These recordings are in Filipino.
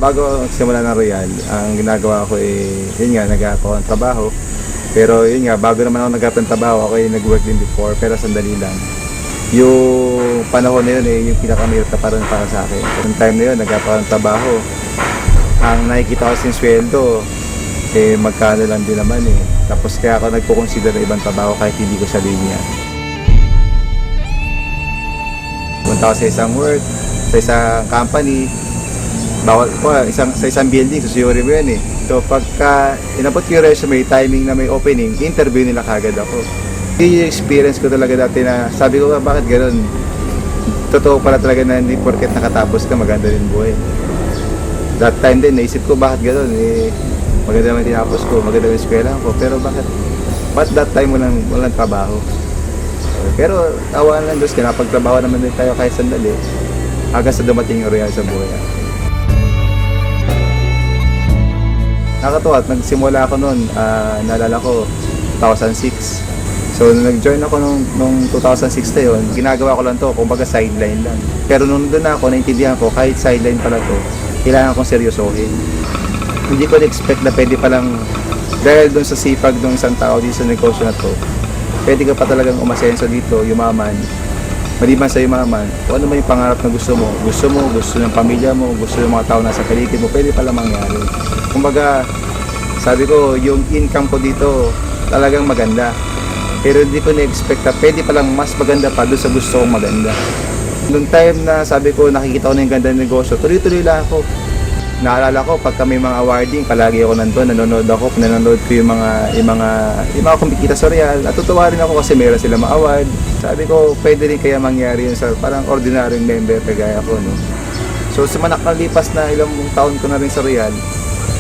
bago simula ng Royal, ang ginagawa ko yun nga, nag-aap ako ng trabaho. Pero yun nga, bago naman ako nag-aap ng trabaho, ako yung nag-work din before, pero sandali lang. Yung panahon na yun yung pinakamahirap na parang para sa akin. Yung time na yun, nag-aap ako ng trabaho. Ang nakikita ko sin sweldo, magkano lang din naman Tapos kaya ako nagpo-consider ng ibang trabaho kahit hindi ko sa linya. Punta ako sa isang work, sa isang company, bawal ko sa isang building, susuyuri mo yan So pagka inabot ko yung resume, timing na may opening, interview nila kagad ako. Yung experience ko talaga dati na sabi ko, bakit gano'n? Totoo pala talaga na hindi porket nakatapos ka, maganda rin buhay. That time din, naisip ko bakit gano'n? Maganda naman tinapos ko, maganda naman eskwela ko, pero bakit that time walang trabaho? Pero tawa lang Diyos, kinapagtrabaho naman din tayo kahit sandali hanggang sa dumating yung Royal sa buhay. Nakakatuwa at nagsimula ako noon, naalala ko 2006. So nag-join ako nung 2006 na yun, ginagawa ko lang to, kumbaga sideline lang. Pero nung doon ako, naintindihan ko kahit sideline pala to, kailangan kong seryosohin. Hindi ko na-expect na pwede palang, dahil doon sa sipag ng isang tao dito sa negosyo na to, pwede ka pa talagang umasenso dito, yumaman. Maliban sa yumaman, kung ano man yung pangarap na gusto mo, gusto ng pamilya mo, gusto ng mga tao na sa paligid mo, pwede pala mangyari. Kumbaga, sabi ko, yung income ko dito talagang maganda. Pero hindi ko na-expect na pwede palang mas maganda pa doon sa gusto kong maganda. Noong time na sabi ko, nakikita ko na yung ganda ng negosyo, tuloy-tuloy lang ako. Naalala ko, pagka may mga awarding, palagi ako nandun, nanonood ko yung mga kumikita sa Royal. Natutuwa rin ako kasi meron sila ma-award. Sabi ko, pwede rin kaya mangyari yun sa parang ordinaryong member kagaya ko, no? So, sa nakalipas na ilang taon ko na rin sa Royal,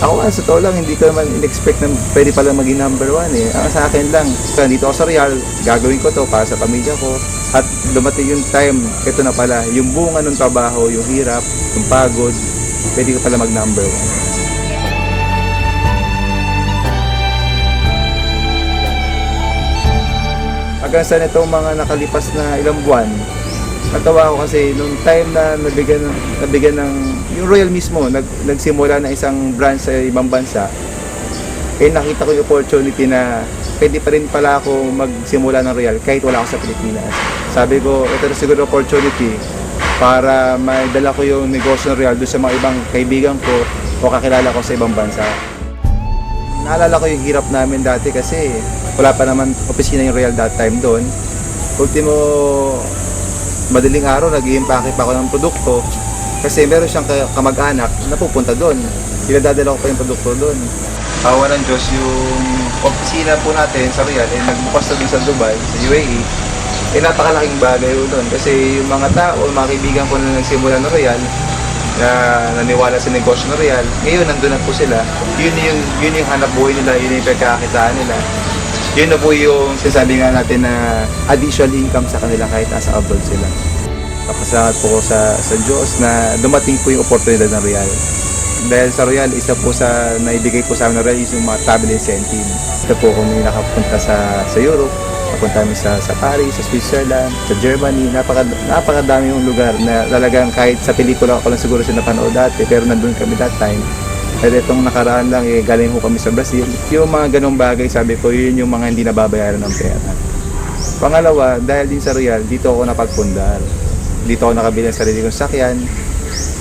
ako sa totoo lang, hindi ko naman in-expect na pwede pala maging number 1 Ang sa akin lang, dito ako sa Royal, gagawin ko to para sa pamilya ko. At dumating yung time, ito na pala, yung bunga ng trabaho, yung hirap, yung pagod, pwede ka pala mag number 1. Hanggang sa nitong mga nakalipas na ilang buwan, natawa ako kasi nung time na nabigyan ng yung Royal mismo, nagsimula na isang branch sa ibang bansa, nakita ko yung opportunity na pwede pa rin pala ako magsimula ng Royal kahit wala ako sa Pilipinas. Sabi ko, ito na siguro opportunity para maidala ko yung negosyo ng Royal doon sa mga ibang kaibigan ko o kakilala ko sa ibang bansa. Naalala ko yung hirap namin dati kasi wala pa naman opisina yung Royal that time doon. Ultimo, madaling araw, nag-i-impake pa ako ng produkto kasi meron siyang kamag-anak na pupunta doon. Dinadadala ko pa yung produkto doon. Awa ng Diyos, yung opisina po natin sa Royal nagbukas na doon sa Dubai, sa UAE. Napakalaking bagay doon kasi yung mga tao, mga kaibigan ko na nagsimula ng Royal na naniwala sa negosyo ng Royal, ngayon nandun na po sila. Yun yung hanap buhay nila, yun yung pagkakakitaan nila. Yun na po yung sinasabi nga natin na additional income sa kanila kahit nasa abroad sila. Papasalamat po ko sa Diyos na dumating po yung oportunidad ng Royal. Dahil sa Royal, isa po sa naibigay po sa amin ng Royal is yung mga travel incentive. Ito po kung may nakapunta sa Europe, napunta kami sa Paris, sa Switzerland, sa Germany. Napakadami yung lugar na talagang kahit sa pelikula ko lang siguro siya napanood dati, pero nandun kami that time. Pero itong nakaraan lang, galing ko kami sa Brazil. Yung mga ganong bagay, sabi ko, yun yung mga hindi nababayaran ng pera. Pangalawa, dahil din sa Royal, dito ako napagpundar. Dito ako nakabili ng sarili kong sasakyan.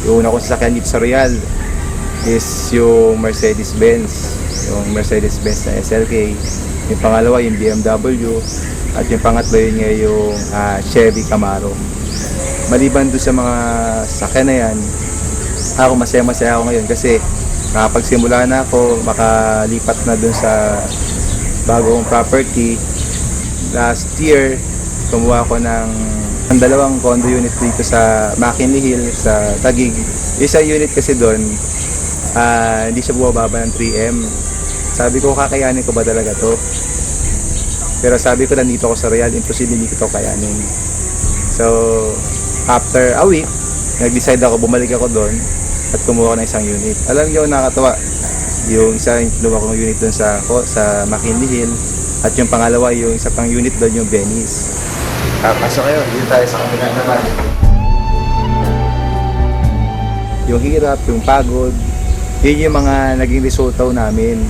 Yung una kong sasakyan dito sa Royal is yung Mercedes-Benz. Yung Mercedes-Benz na SLK. Yung pangalawa, yung BMW. At yung pangatlo, yun nga yung Chevy Camaro. Maliban doon sa mga sasakyan na yan, ako masaya ako ngayon kasi nakapagsimula na ako, makalipat na dun sa bagong property. Last year, kumuha ko ng dalawang condo unit dito sa McKinley Hill, sa Taguig. Isang unit kasi doon, hindi siya bumababa ng 3M. Sabi ko, kakayanin ko ba talaga to? Pero sabi ko, nandito ako sa Royal, imposible hindi ko to kayanin. So, after a week, nag-decide ako, bumalik ako doon at kumuha ko ng isang unit. Alam niyo, nakakatawa. Yung isa, kinuha kong unit doon sa McKinley Hill. At yung pangalawa, yung isa pang unit doon, yung Venice. Pasok kayo, dito tayo sa kabila naman. Yung hirap, yung pagod, Yun yung mga naging resulta namin.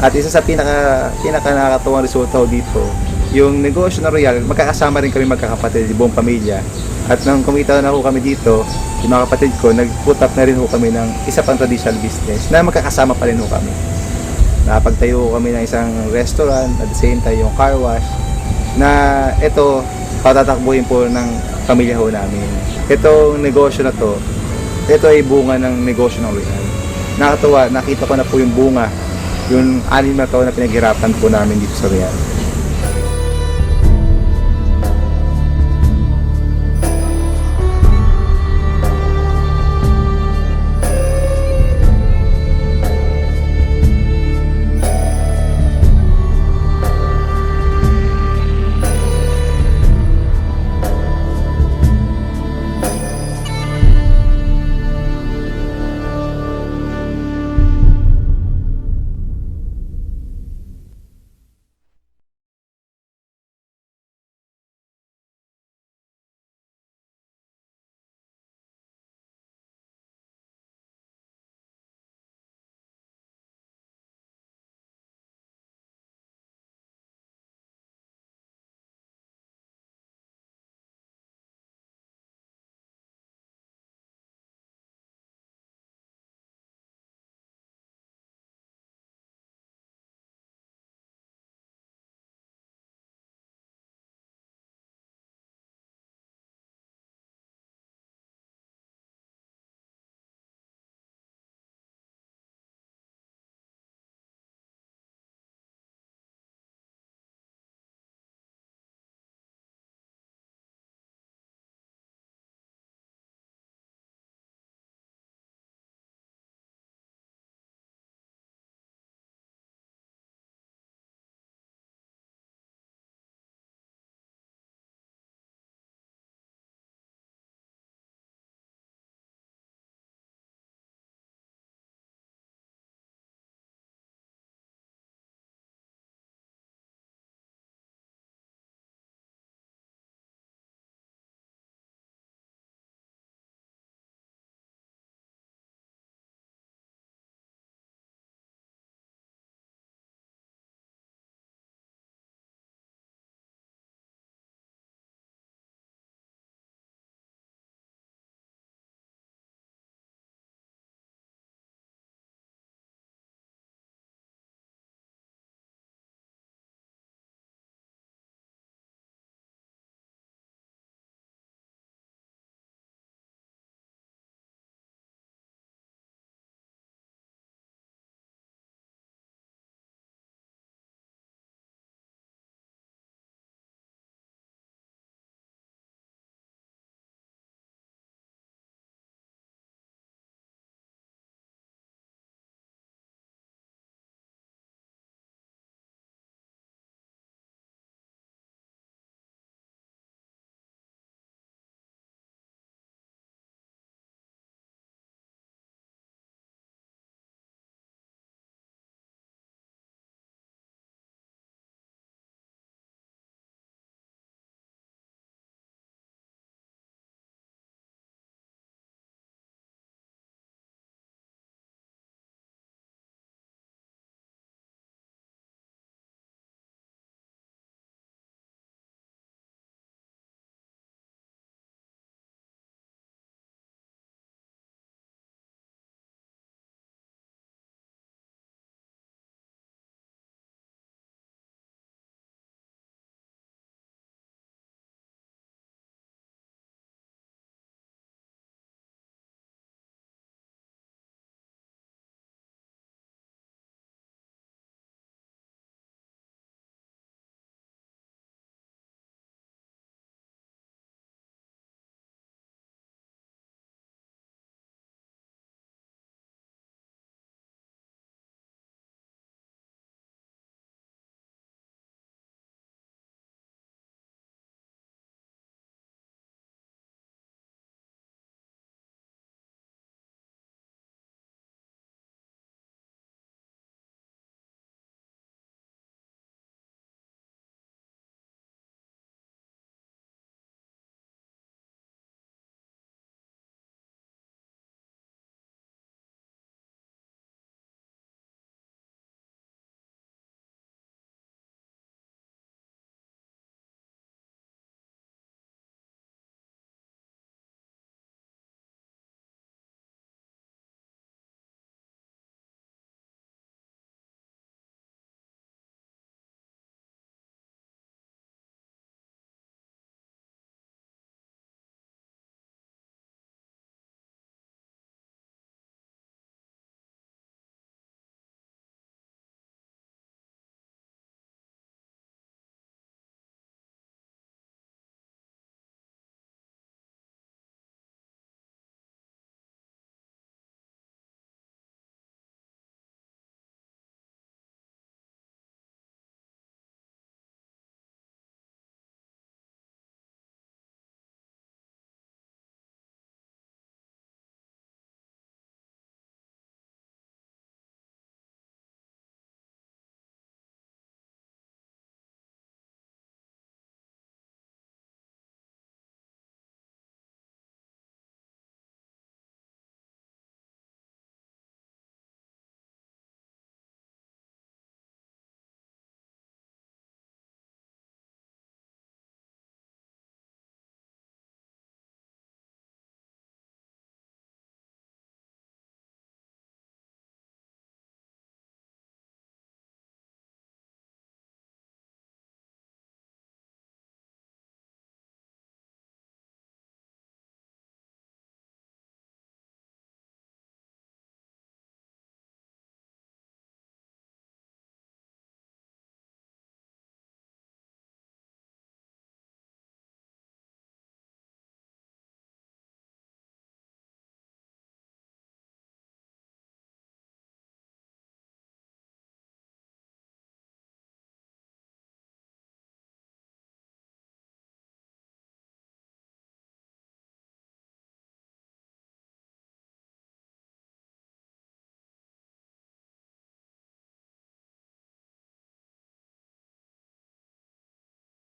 At isa sa pinaka nakakatuwang resulta dito, yung negosyo na Royal, magkakasama rin kami magkakapatid, buong pamilya. At nang kumita na ho kami dito, yung mga kapatid ko, nag-put up na rin ho kami ng isa pang traditional business na magkakasama pa rin ho kami. Napagtayo kami ng isang restaurant, at the same time yung car wash, na ito, patatakbuhin po ng pamilya ho namin. Itong negosyo na to, ito ay bunga ng negosyo ng Royal. Nakakatuwa, nakita ko na po yung bunga, yung 6 na taon na pinaghirapan po namin dito sa Royal.